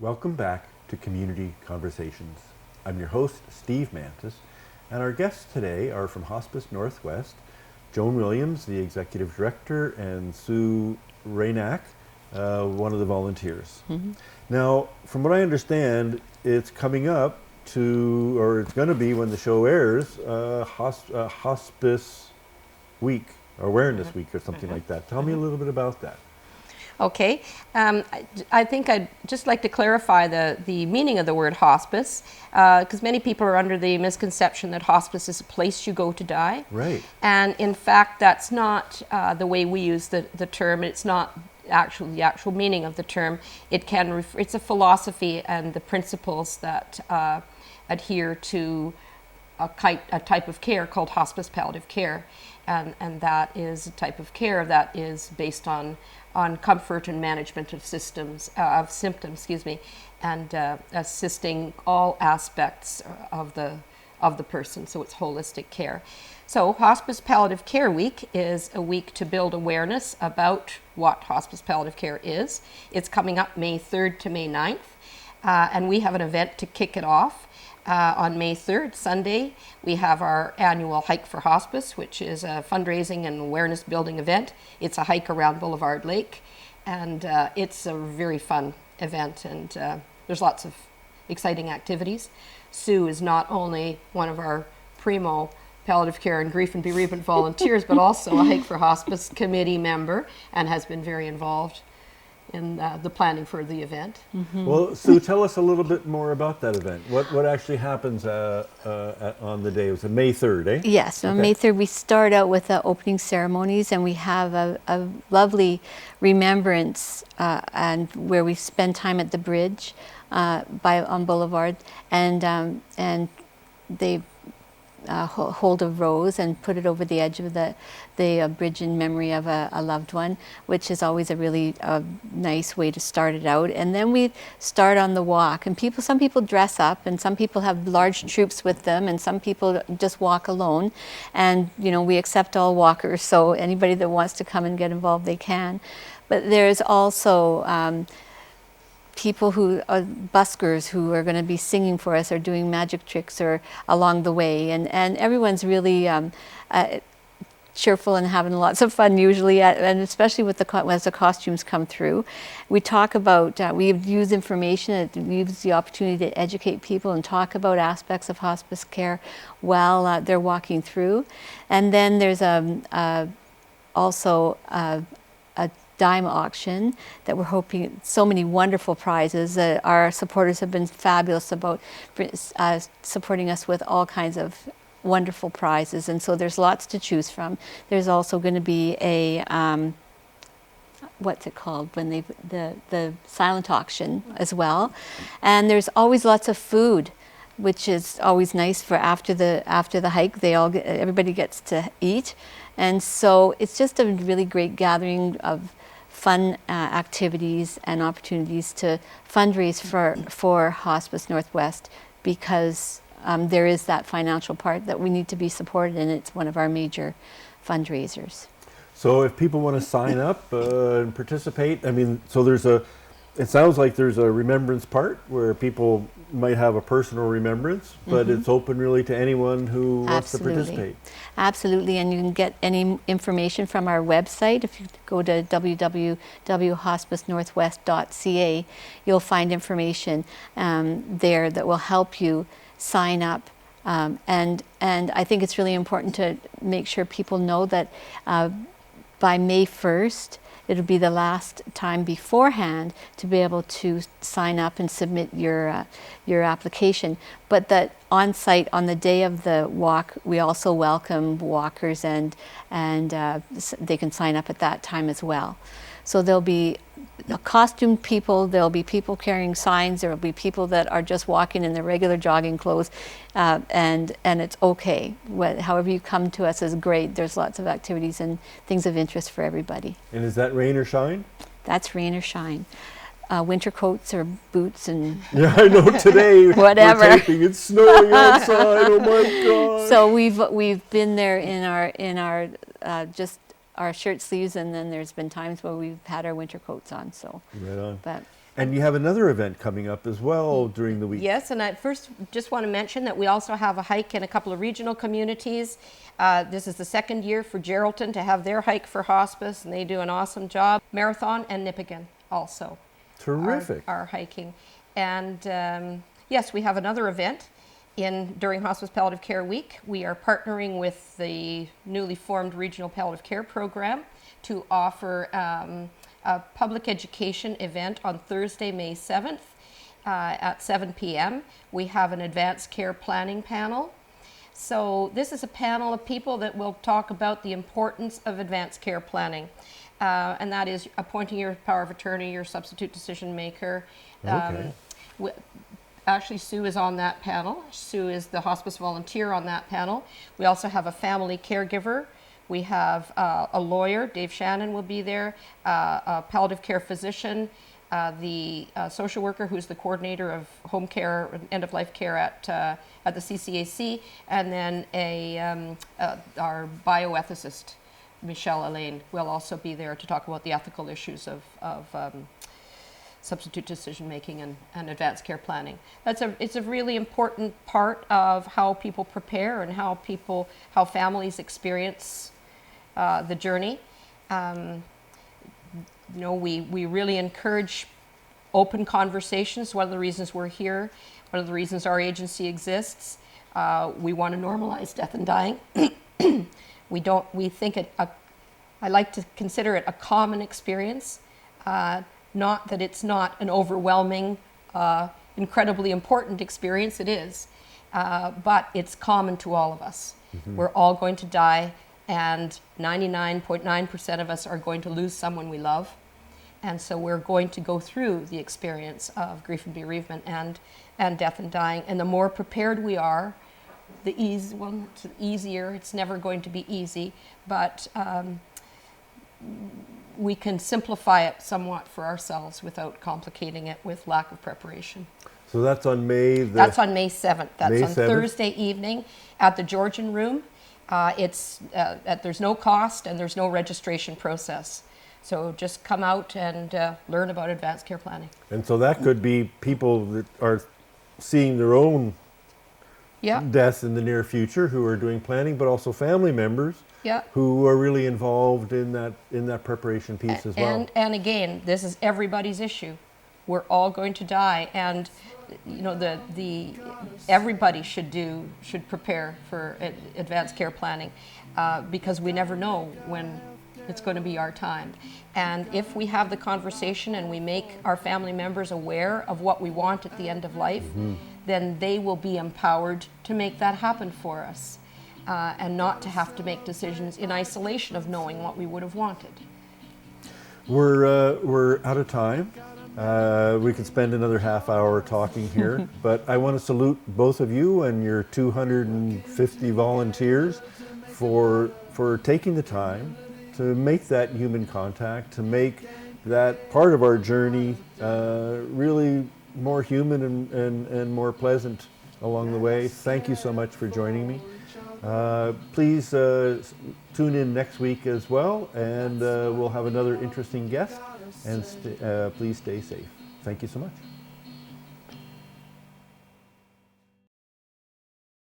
Welcome back to Community Conversations. I'm your host, Steve Mantis, and our guests today are from Hospice Northwest, Joan Williams, the Executive Director, and Sue Raynack, one of the volunteers. Mm-hmm. Now, from what I understand, it's coming up to, or it's going to be when the show airs, Hospice Week, or Awareness Week, or something like that. Tell me a little bit about that. Okay, I think I'd just like to clarify the meaning of the word hospice, because many people are under the misconception that hospice is a place you go to die. Right. And in fact, that's not the way we use the term. It's not the actual meaning of the term. It's a philosophy and the principles that adhere to a type of care called hospice palliative care. And that is a type of care that is based on comfort and management of symptoms, and assisting all aspects of the person. So it's holistic care. So Hospice Palliative Care Week is a week to build awareness about what hospice palliative care is. It's coming up May 3rd to May 9th, and we have an event to kick it off. On May 3rd, Sunday, we have our annual Hike for Hospice, which is a fundraising and awareness building event. It's a hike around Boulevard Lake, and it's a very fun event, and there's lots of exciting activities. Sue is not only one of our primo palliative care and grief and bereavement volunteers, but also a Hike for Hospice committee member, and has been very involved in the planning for the event. Mm-hmm. Well, Sue, tell us a little bit more about that event. What actually happens on the day? It was May 3rd, eh? Yes, on May 3rd we start out with the opening ceremonies, and we have a lovely remembrance and where we spend time at the bridge on Boulevard, and they hold a rose and put it over the edge of the bridge in memory of a loved one, which is always a really nice way to start it out. And then we start on the walk, and some people dress up, and some people have large troops with them, and some people just walk alone. And we accept all walkers, so anybody that wants to come and get involved, they can. But there's also people who are buskers who are going to be singing for us or doing magic tricks or along the way, and everyone's really cheerful and having lots of fun usually, and especially with as the costumes come through. We talk about, we use information, we use the opportunity to educate people and talk about aspects of hospice care while they're walking through. And then there's also a dime auction that we're hoping, so many wonderful prizes. Our supporters have been fabulous about supporting us with all kinds of wonderful prizes, and so there's lots to choose from. There's also going to be a what's it called when the silent auction as well, and there's always lots of food, which is always nice for after the hike. Everybody gets to eat, and so it's just a really great gathering of fun activities and opportunities to fundraise for Hospice Northwest, because there is that financial part that we need to be supported, and it's one of our major fundraisers. So if people want to sign up and participate, it sounds like there's a remembrance part where people might have a personal remembrance, but it's open really to anyone who wants to participate. Absolutely, and you can get any information from our website. If you go to www.hospicenorthwest.ca, you'll find information there that will help you sign up. And I think it's really important to make sure people know that by May 1st, it'll be the last time beforehand to be able to sign up and submit your application. But that on site on the day of the walk, we also welcome walkers, and they can sign up at that time as well. So there'll be costumed people, there'll be people carrying signs, there'll be people that are just walking in their regular jogging clothes, and it's okay. However you come to us is great. There's lots of activities and things of interest for everybody. And is that rain or shine? That's rain or shine. Winter coats or boots and yeah, I know today whatever. It's snowing outside. Oh my God! So we've been there in our shirt sleeves, and then there's been times where we've had our winter coats on. So, right on. But And you have another event coming up as well during the week. Yes, and I first just want to mention that we also have a hike in a couple of regional communities. This is the second year for Geraldton to have their hike for hospice, and they do an awesome job. Marathon and Nipigon also Terrific. are hiking. And yes, we have another event during Hospice Palliative Care Week. We are partnering with the newly formed Regional Palliative Care Program to offer a public education event on Thursday, May 7th at 7 p.m. We have an advanced care planning panel. So this is a panel of people that will talk about the importance of advanced care planning. And that is appointing your power of attorney, your substitute decision maker. Okay. Actually, Sue is on that panel. Sue is the hospice volunteer on that panel. We also have a family caregiver. We have a lawyer, Dave Shannon will be there, a palliative care physician, the social worker who's the coordinator of home care and end-of-life care at the CCAC, and then our bioethicist, Michelle Elaine, will also be there to talk about the ethical issues of substitute decision making and advanced care planning. It's a really important part of how people prepare and how families experience the journey. We really encourage open conversations. One of the reasons we're here, one of the reasons our agency exists. We want to normalize death and dying. I like to consider it a common experience. Not that it's not an overwhelming, incredibly important experience, it is, but it's common to all of us. Mm-hmm. We're all going to die, and 99.9% of us are going to lose someone we love. And so we're going to go through the experience of grief and bereavement and death and dying. And the more prepared we are, the easier. It's never going to be easy, but we can simplify it somewhat for ourselves without complicating it with lack of preparation. So that's on May That's on May 7th. That's May on 7th? Thursday evening at the Georgian Room. There's no cost and there's no registration process. So just come out and learn about advanced care planning. And so that could be people that are seeing their own deaths in the near future who are doing planning, but also family members who are really involved in that preparation piece as well. And again, this is everybody's issue. We're all going to die, and everybody should prepare for advanced care planning because we never know when it's going to be our time. And if we have the conversation and we make our family members aware of what we want at the end of life, then they will be empowered to make that happen for us and not to have to make decisions in isolation of knowing what we would have wanted. We're out of time. We could spend another half hour talking here, but I want to salute both of you and your 250 volunteers for taking the time to make that human contact, to make that part of our journey really more human and more pleasant along the way. Thank you so much for joining me. Please tune in next week as well, and we'll have another interesting guest, and please stay safe. Thank you so much.